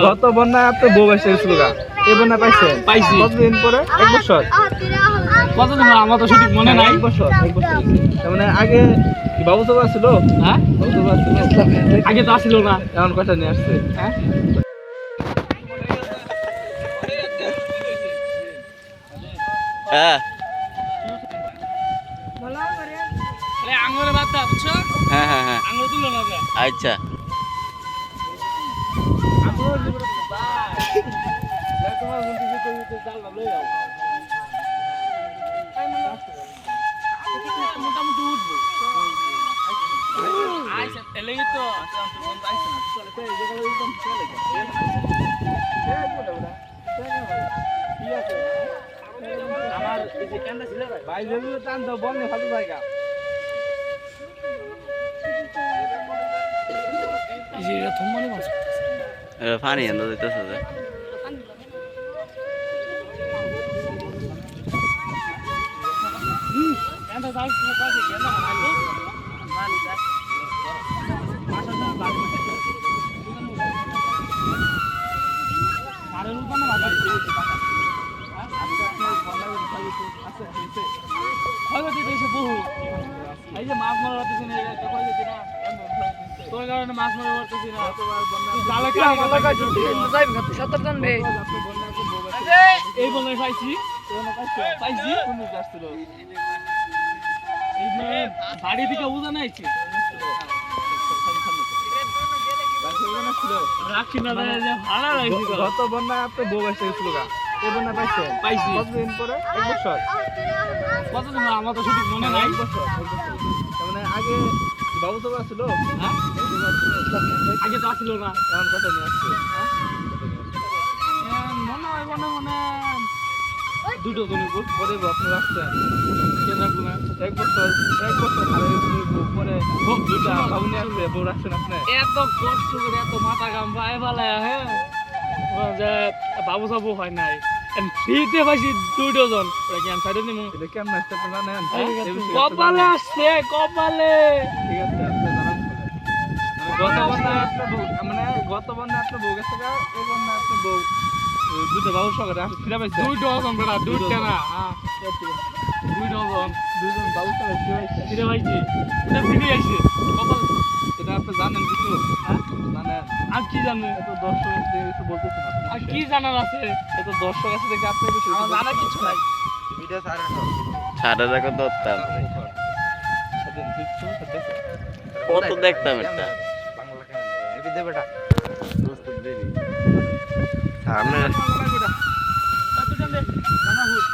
গত বন্যায় আপনার বউ এসে গেছিল গা, এই বন্যা পাইছেন? পাইছি। কতদিন পরে? 1 বছর। কতদিন আমার তো সঠিক মনে নাই। 1 বছর। তার মানে আগে কি বাবু তো ছিল? হ্যাঁ, বাবু তো ছিল, আগে তো আসিল না। এখন কয়টা নিয়ে আসছে? হ্যাঁ, হ্যাঁ আঙুরে বাদ বুঝছো? হ্যাঁ হ্যাঁ হ্যাঁ আঙুর তুলো না। আচ্ছা মোটামুটি উঠবো। আচ্ছা এলেই তো আমার এই যে ক্যান্ডা ছিল ভাই যেগুলো টান দাও বন্যা ভালো জায়গা। এই যে এটা থমমানে মাছ। পানি এনে দিতেছে যে ক্যান্ডা দাও কাছে ক্যান্ডা বানাইলো। মানি দাও। মাছ দাও বাড়ি মাছ। আরে রূপা না মাছ দিতে টাকা। এই যে মাছ মারা হচ্ছে না, এটা কই যেতে না তোর কারণে মাছ মারা হচ্ছে না। জালে এই বন্যায় পাইছি পাইছি এই যে বাড়ি থেকে উজান আইছি রাখি না যে ভাড়া রাখছি তো। গত বন্যায় আপনার বউ এসে গেছিল গা, এই বন্যা পাইছেন? পাইছি। কতদিন পরে? 1 বছর। কতদিন আমার তো সঠিক মনে নাই। 1 বছর। তার মানে আগে কি বাবু তো ছিল? হ্যাঁ, বাবু তো ছিল, আগে তো আসিল না। এখন কয়টা নিয়ে আসছে? মনে হয় মনে দুটো জনের পরে আপনি রাখছেন কেন রাখবো না? 1 বছর হারে গেছিল বউ, পরে দুটা বাবু নিয়ে আসছে, বউ রাখছেন আপনি? এত কষ্ট করে এত মাথা ঘাম পায়ে ফেলায়, হ্যাঁ যে বাবু সাবু হয় নাই ফ্রিতে পাইছি 2 ডজন। কেন সাইডে নিমু এটা কেমন আসছে আপনি জানেন? হ্যাঁ? এই বিষয়ে আপনি কপালে জানেন? আসছে কপালে। ঠিক আছে, আপনি জানান। গত বন্যায় আপনার বউ, মানে গত বন্যায় আপনার বউ গেছে গা, এই বন্যায় আপনার বউ দুটো বাবু সহকারে আসছে, ফিরে পাইছে? 2 ডজন বেটা 2টা না, হ্যাঁ 2 ডজন দুজন বাবু সহকারে ফিরে পাইছে। ফিরে পাইছি। এটা ফিরে আইছে কপাল। এটা আপনি জানেন কিছু? হ্যাঁ, মানে আর কি জানো? এত দর্শক আছে কিছু বলতেছেন আপনি? আর কি জানার আছে? এত দর্শক আছে দেখে আপনি কিছু আমার জানা কিছু নাই। সারা জায়গা ধরতাম কত দেখতাম এটা সামনে এত জানলে জানা হুট